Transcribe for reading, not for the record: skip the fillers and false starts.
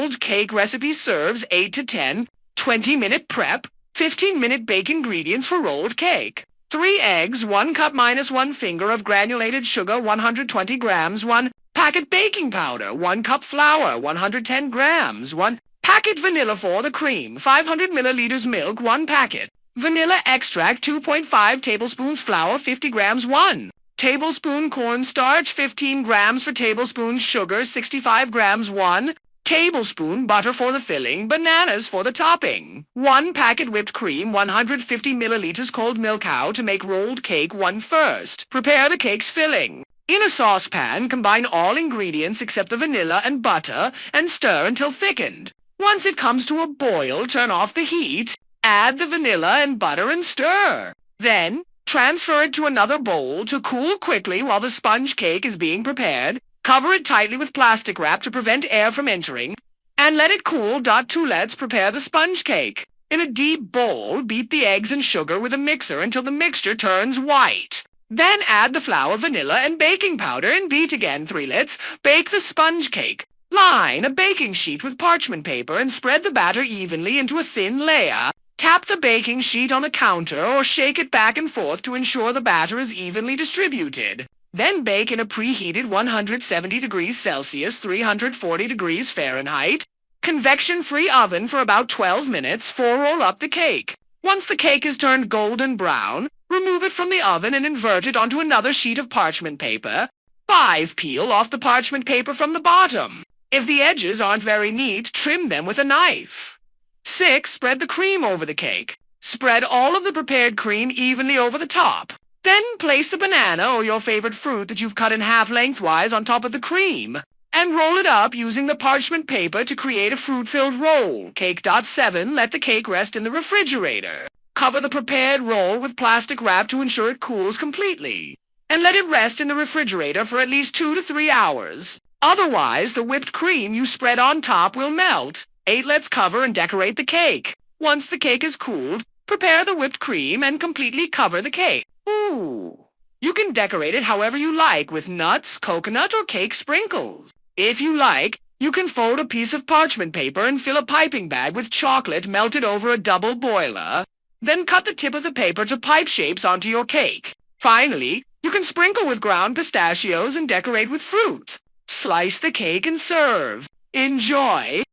rolled cake recipe serves 8 to 10, 20-minute prep, 15-minute bake ingredients for rolled cake. 3 eggs, 1 cup minus 1 finger of granulated sugar, 120 grams, 1 packet baking powder, 1 cup flour, 110 grams, 1 packet vanilla for the cream, 500 milliliters milk, 1 packet. Vanilla extract, 2.5 tablespoons flour, 50 grams, 1 tablespoon cornstarch, 15 grams for tablespoon sugar, 65 grams, 1 tablespoon butter for the filling, bananas for the topping. 1 packet whipped cream, 150 milliliters cold milk. How to make rolled cake. 1. First, prepare the cake's filling. In a saucepan, combine all ingredients except the vanilla and butter and stir until thickened. Once it comes to a boil, turn off the heat, add the vanilla and butter and stir. Then, transfer it to another bowl to cool quickly while the sponge cake is being prepared. Cover it tightly with plastic wrap to prevent air from entering, and let it cool. 2. Let's prepare the sponge cake. In a deep bowl, beat the eggs and sugar with a mixer until the mixture turns white. Then add the flour, vanilla, and baking powder and beat again. 3. Let's bake the sponge cake. Line a baking sheet with parchment paper and spread the batter evenly into a thin layer. Tap the baking sheet on the counter or shake it back and forth to ensure the batter is evenly distributed. Then bake in a preheated 170 degrees Celsius, 340 degrees Fahrenheit, convection-free oven for about 12 minutes. 4. Roll up the cake. Once the cake is turned golden brown, remove it from the oven and invert it onto another sheet of parchment paper. 5. Peel off the parchment paper from the bottom. If the edges aren't very neat, trim them with a knife. 6. Spread the cream over the cake. Spread all of the prepared cream evenly over the top. Then place the banana or your favorite fruit that you've cut in half lengthwise on top of the cream, and roll it up using the parchment paper to create a fruit-filled roll. Cake. 7. Let the cake rest in the refrigerator. Cover the prepared roll with plastic wrap to ensure it cools completely, and let it rest in the refrigerator for at least 2 to 3 hours. Otherwise, the whipped cream you spread on top will melt. 8. Let's cover and decorate the cake. Once the cake is cooled, prepare the whipped cream and completely cover the cake. Ooh! You can decorate it however you like, with nuts, coconut, or cake sprinkles. If you like, you can fold a piece of parchment paper and fill a piping bag with chocolate melted over a double boiler. Then cut the tip of the paper to pipe shapes onto your cake. Finally, you can sprinkle with ground pistachios and decorate with fruit. Slice the cake and serve. Enjoy!